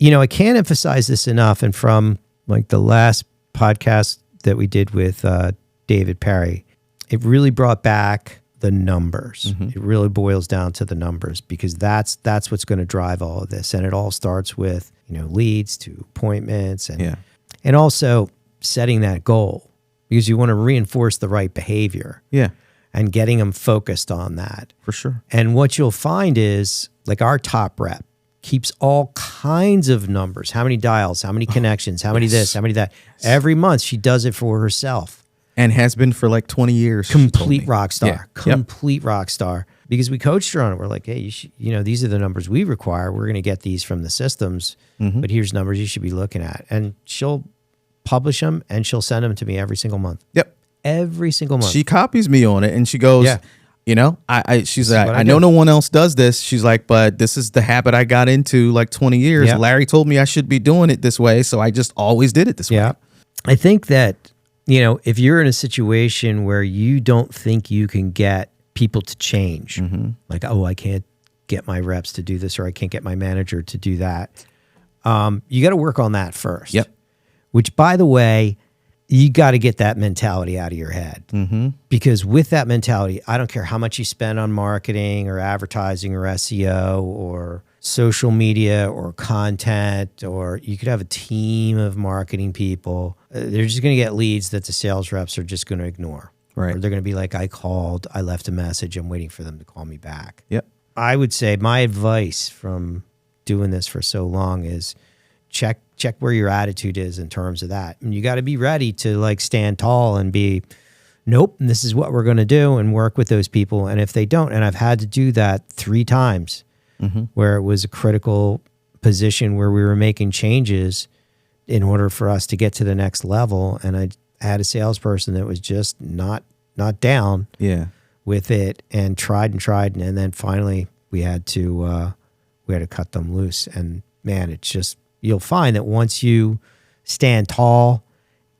I can't emphasize this enough. And from like the last podcast that we did with David Perry, it really brought back the numbers. It really boils down to the numbers, because that's what's going to drive all of this. And it all starts with, leads to appointments and also setting that goal, because you want to reinforce the right behavior. Yeah. And getting them focused on that. For sure. And what you'll find is, like, our top rep keeps all kinds of numbers. How many dials, how many connections, how many this, how many that. Every month she does it for herself. And has been for like 20 years. Complete rock star. Yeah. Complete rock star. Because we coached her on it. We're like, hey, these are the numbers we require. We're going to get these from the systems, but here's numbers you should be looking at. And she'll publish them and she'll send them to me every single month. Yep. Every single month. She copies me on it and she goes, she's like, I know no one else does this. She's like, but this is the habit I got into like 20 years. Yep. Larry told me I should be doing it this way. So I just always did it this way. I think that, if you're in a situation where you don't think you can get people to change, like, oh, I can't get my reps to do this, or I can't get my manager to do that. You got to work on that first. Yep. Which, by the way, you got to get that mentality out of your head, because with that mentality, I don't care how much you spend on marketing or advertising or SEO or social media or content, or you could have a team of marketing people. They're just going to get leads that the sales reps are just going to ignore. Right. Or they're going to be like, I called, I left a message, I'm waiting for them to call me back. Yep. I would say my advice from doing this for so long is check where your attitude is in terms of that. And you got to be ready to like stand tall and be, nope, this is what we're going to do, and work with those people. And if they don't, and I've had to do that 3 times where it was a critical position where we were making changes in order for us to get to the next level. And I had a salesperson that was just not down with it, and tried. And then finally we had to cut them loose. And man, it's just, you'll find that once you stand tall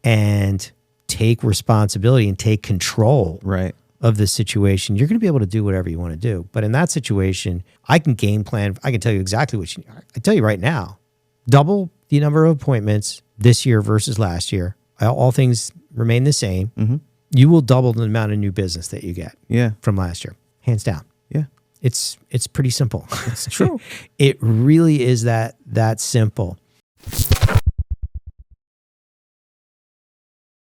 and take responsibility and take control of the situation, you're going to be able to do whatever you want to do. But in that situation, I can game plan. I can tell you exactly what I tell you right now. Double the number of appointments this year versus last year. All things remain the same. You will double the amount of new business that you get from last year, hands down. Yeah. It's pretty simple. It's true. It really is that simple.